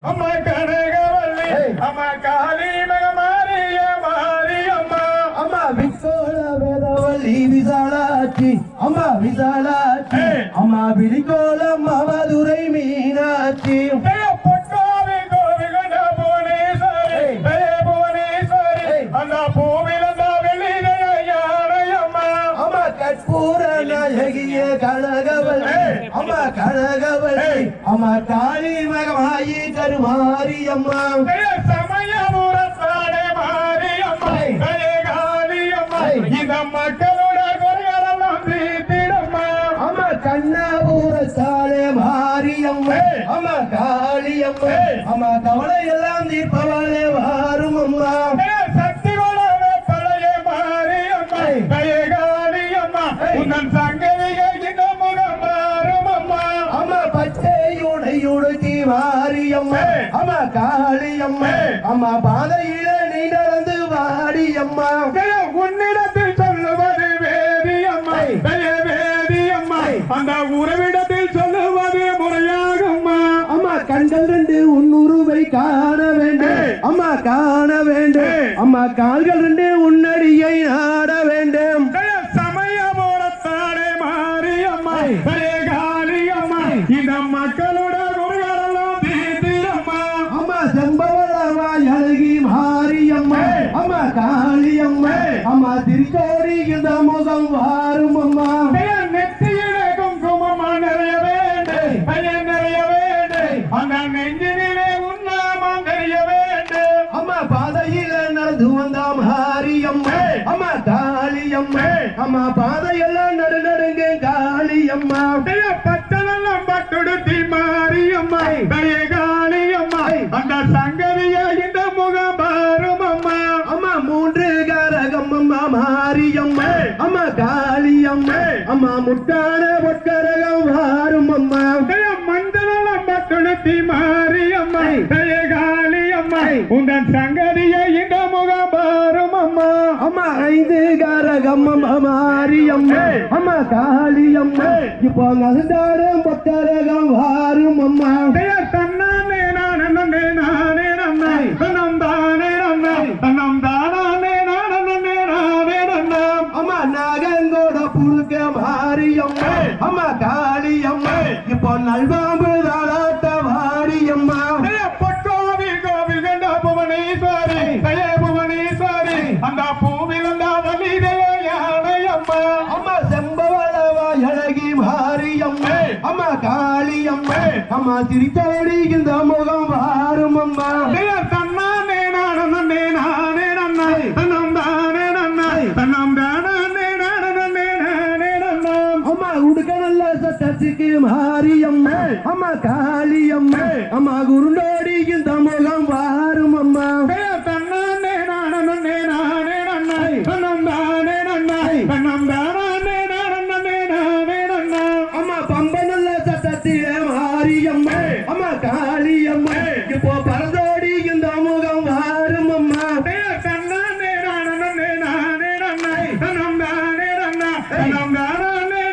அம்மா கனகவல்லி அம்மா காளி மகமாரிய மாரியம்மா அம்மா விக்கோல வேதவல்லி விசாலாட்சி அம்மா விசாலாட்சி அம்மா விழிக்கோலம் மதுரை மீனாட்சி பொற்காவி கோவிகண்ட புவனேஸ்வரி புவனேஸ்வரி அந்த பூவிலந்த வெளியாரையம்மா அம்மா கற்பூர நாயகிய கனகவல்லி அம்மா கனகவல்லி அம்மா காளி மகமாயி கருமாரியம்மா சமயபுரத்தாடே மாரியம்மா காளியம்மா இந்த மக்களோட குறைகளெல்லாம் தீர்த்திடம்மா அம்மா கண்ணாபூர சாலே மாரியம்மா அம்மா காளியம்மா அம்மா கவலை எல்லாம் தீர்ப்பவளே வாரும் அம்மா சக்தி கொடவே பழைய மாரியம்மா காளியம்மா உன்னன் சங்கதிகள் இந்த முகம் மாறும் அம்மா அம்மா பச்சையுடையுடுத்தி மாரியம்மா அம்மா காளியம்மா அம்மா பாதையில நீ நடந்து வாடியம்மா உன்னிடத்தில் சொல்லுவது வேதியம்மா வேதியம்மா அந்த உறவிடத்தில் சொல்லுவது முறையாகும்மா அம்மா கண்கள் ரெண்டு உன்னுருவை காண வேண்டும் அம்மா காண வேண்டும் அம்மா கால்கள் ரெண்டு உன்னடியை நாட வேண்டும் சமயபுரத்தாடே மாரியம்மா காளியம்மா இந்த மக்களோட குறைகளெல்லாம் தீர்த்திடம்மா அம்மா செம்பவளவாய் அழகி மாரியம்மா அம்மா காளியம்மா அம்மா திருச்சோடி இந்த முகம் வாரும் அம்மா நெத்தியிலே குங்குமமா நிறைய வேண்டு நிறைய வேண்டு அந்த நெஞ்சினிலே உண்ணாமம் தெரிய வேண்டு அம்மா பாதையில நடந்து வந்தா மாரியம்மா அம்மா காளியம்மா அம்மா பாதையெல்லாம் நடுநடுங்க காளியம்மா பட்டணம் பட்டுடுத்தி மாரியம்மா காளியம்மா அந்த சங்கதிய இந்த முகம் பாரும் அம்மா அம்மா மூன்று கரகம் அம்மா மாரியம்மா அம்மா காளியம்மா அம்மா முட்டான பொற்கரகம் வாரும் அம்மா மண்டலம் பட்டுடுத்தி மாரியம்மா காளியம்மா உங்கள் சங்கதிய இந்த முகம் பாரும் அம்மா அம்மா ஐந்து கரகம் அம்மா மாரியம்மா அம்மா காளியம்மா இப்போ நகர்ந்தாடும் பொற்கரகம் வாரும் அம்மா தன்னானே நானே நானே நன்னை தன்னம் தானே நன்னை தன்னம் தானே நானே நானே நன்னம் அம்மா நாகங்கோட புழுக்க மாரியம்மா அம்மா காளியம்மா இப்போ நல்வாம்பு தாளாட்ட வாரியம்மா பொற்காவி கோவிகண்ட புவனேஸ்வரி புவனேஸ்வரி அந்த பூவிலந்த வலிதையானையம்மா அம்மா செம்பவளவாய் அழகி மாரியம்மா அம்மா காளியம்மா அம்மா திருச்சோடி இந்த முகம் வாரும் அம்மா தன்னானே நானே நானே நன்னை தன்னம் தானே நன்னை தன்னம் தானே நானே நானே நன்னம் அம்மா உடுக்க நல்ல சட்டத்துக்கு மாரியம்மா அம்மா காளியம்மா அம்மா குருண்டோடி இந்த முகம் வாரும் அம்மா தன்னானே நானே நானே நன்னை தன்னம் தானே நன்னை தன்னம் தானே நானே நானே நன்னம் அம்மா பம்ப நல்ல சட்டத்திலே மாரியம்மா அம்மா காளியம்மா இப்போ பரதோடி இந்த முகம் வாரும் அம்மா தன்னானே நானே நானே நன்னை தன்னம் தானே நன்னை தன்னம் தானே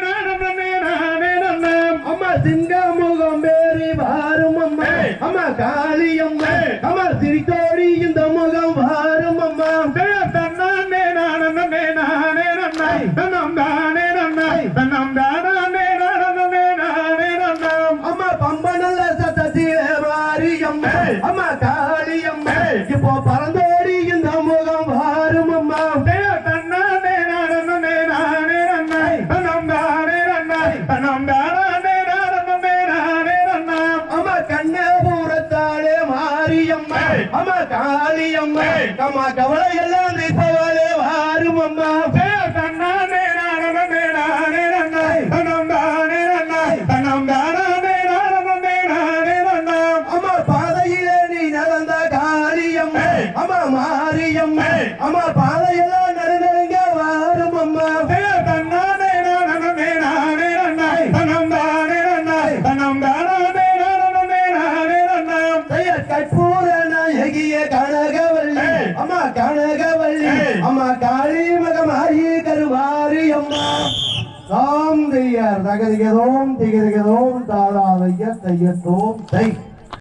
நானே நானே நன்னம் அம்மா சிங்க முகம் பேரி வாரும் அம்மா அம்மா காளியம்மா அம்மா சிரித்தோடி இந்த முகம் வாரும் அம்மா தன்னானே நானே நானே நன்னை தன்னம் தானே நன்னை தன்னம் தானே நானே நானே நன்னம் அம்மா பம்ப நல்ல சத்தத்திலே மாரியம்மா அம்மா காளியம்மா இப்போ பரந்தோடி இந்த முகம் வாரும் அம்மா தன்னானே நானே நானே நன்னை தன்னம் தானே நன்னை தன்னம் தானே நானே நானே நன்னம் அம்மா கண்ணபுரத்தாளே மாரியம்மா அம்மா காளியம்மா அம்மா கவலை எல்லாம் தீர்ப்பவளே வாரும் அம்மா தன்னானே நானே நானே நன்னை தன்னம் தானே நன்னை தன்னம் தானே நானே நானே நன்னம் அம்மா பாதையிலே நீ நடந்த காளியம்மா அம்மா மாரியம்மா அம்மா பாதையெல்லாம் நடுநடுங்க வாரும் அம்மா தன்னானே நானே நானே நன்னை தன்னம் தானே நன்னை தன்னம் தானே நானே நானே நன்னம் கற்பூர நாயகிய கனகவல்லி அம்மா கனகவல்லி அம்மா காளி மகமாயி கருமாரி அம்மா தாம் தையர் தகதிகதோம் திகதிகதோம் தாளாதைய தையத்தோம் தை